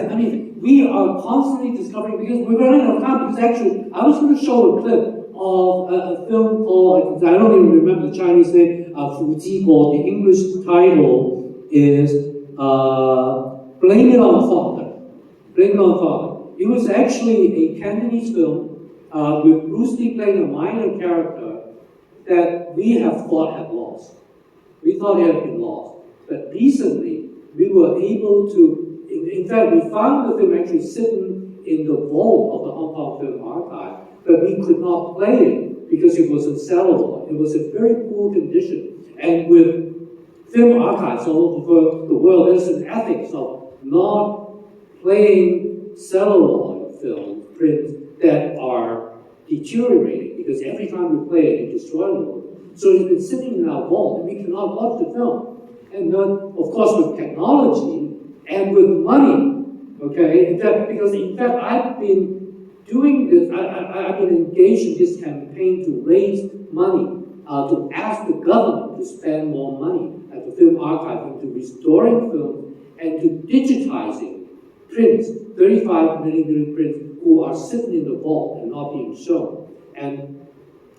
Yes, I mean, we are constantly discovering, because we're running out of time, because actually, I was going to show a clip of a film called, I don't even remember the Chinese name, Fu Ji Guo. The English title is Blame It on Father. Blame It on Father. It was actually a Cantonese film with Bruce Lee playing a minor character that we have thought had lost. We thought it had been lost. But recently, we were able to, in fact, we found the film actually sitting in the vault of the Hong Kong Film Archive, but we could not play it because it wasn't sellable. It was in very poor condition. And with film archives all over the world, there's an ethics of not playing celluloid film prints that are deteriorating, because every time we play it, it destroys them. So it's been sitting in our vault, and we cannot watch the film. And then, of course, with technology and with money, okay? Because in fact, I've been doing this, I've been engaged in this campaign to raise money, to ask the government to spend more money at the film archive into restoring film and to digitizing prints, 35 millimeter prints, who are sitting in the vault and not being shown. And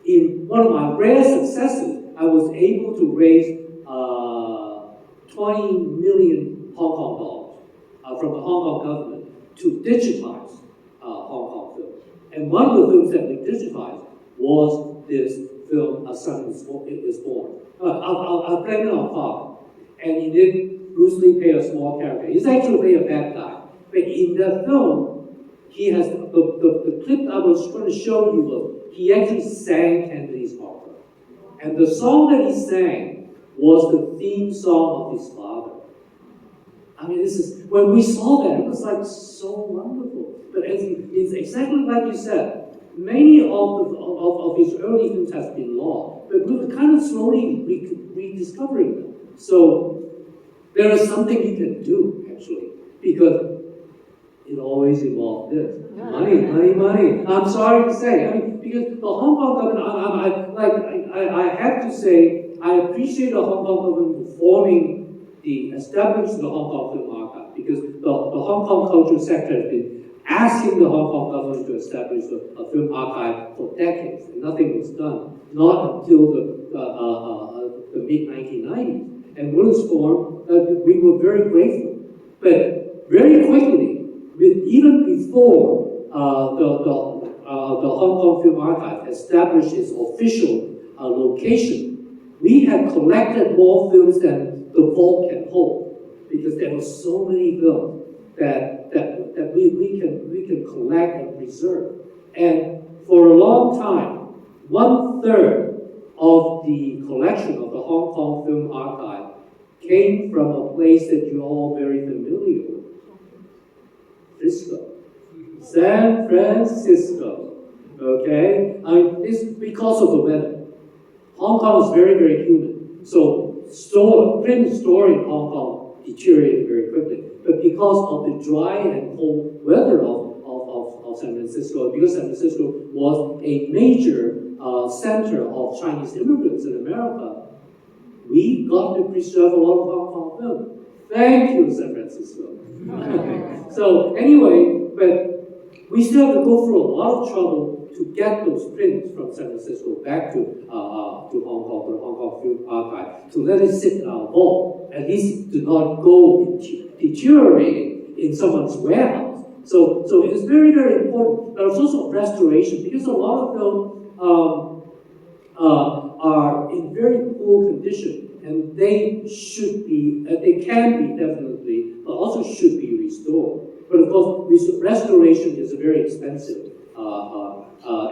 in one of my rare successes, I was able to raise 20 million Hong Kong dollars from the Hong Kong government to digitize Hong Kong film. And one of the films that we digitized was this film, A Son is Born. I'll blame it on Father. And in it, Bruce Lee played a small character. He's actually a bad guy. But in the film, he has, the clip I was going to show you was, he actually sang Cantonese opera. And the song that he sang was the theme song of his father. I mean, this is, when we saw that, it was like so wonderful. But it's exactly like you said, many of his early films has been lost, but we were kind of slowly rediscovering them. So there is something you can do, actually, because it always involved this. Money, money, money. I'm sorry to say. I mean, because the Hong Kong government, I have to say, I appreciate the Hong Kong government establishing the Hong Kong Film Archive, because the Hong Kong Culture Sector has been asking the Hong Kong government to establish a film archive for decades, and nothing was done. Not until the mid-1990s. And when it was formed, we were very grateful. But very quickly, even before the Hong Kong Film Archive established its official location, we had collected more films than the vault can hold, because there were so many films that we can collect and preserve. And for a long time, 1/3 of the collection of the Hong Kong Film Archive came from a place that you're all very familiar with. San Francisco, okay? I mean, it's because of the weather. Hong Kong is very, very humid. So print storing in Hong Kong deteriorated very quickly. But because of the dry and cold weather of San Francisco, because San Francisco was a major center of Chinese immigrants in America, we got to preserve a lot of Hong Kong film. Thank you, San Francisco. So anyway, but we still have to go through a lot of trouble to get those prints from San Francisco back to Hong Kong, to the Hong Kong Film Archive, to let it sit in our vault, at least to not go deteriorating in someone's warehouse. So it's very, very important. But it's also restoration, because a lot of them are in very poor condition, and they should be, they can be definitely, but also should be restored. But of course, restoration is a very expensive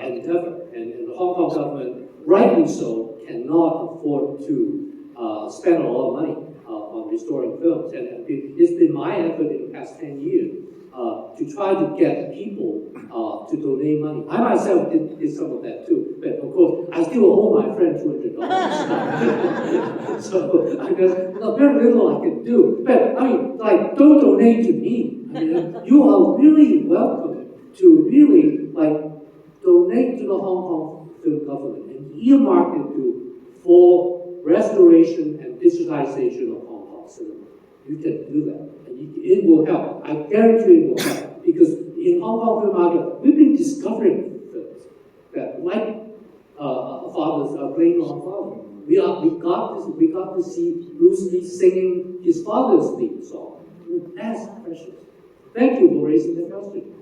endeavor, and the Hong Kong government, rightly so, cannot afford to spend a lot of money on restoring films. And it's been my effort in the past 10 years to try to get people to donate money. I myself did some of that too, but of course, I still owe my friend $200. So I guess very little I can do. But I mean, like, don't donate to me. I mean, you are really welcome to really donate to the Hong Kong film government and earmark it for restoration and digitization of Hong Kong cinema. You can do that, and it will help. I guarantee it will help. Because in Hong Kong film market, we've been discovering films that, like Father's Playing on Father. We got to see Bruce Lee singing his father's theme song. That's precious. Thank you for raising the question.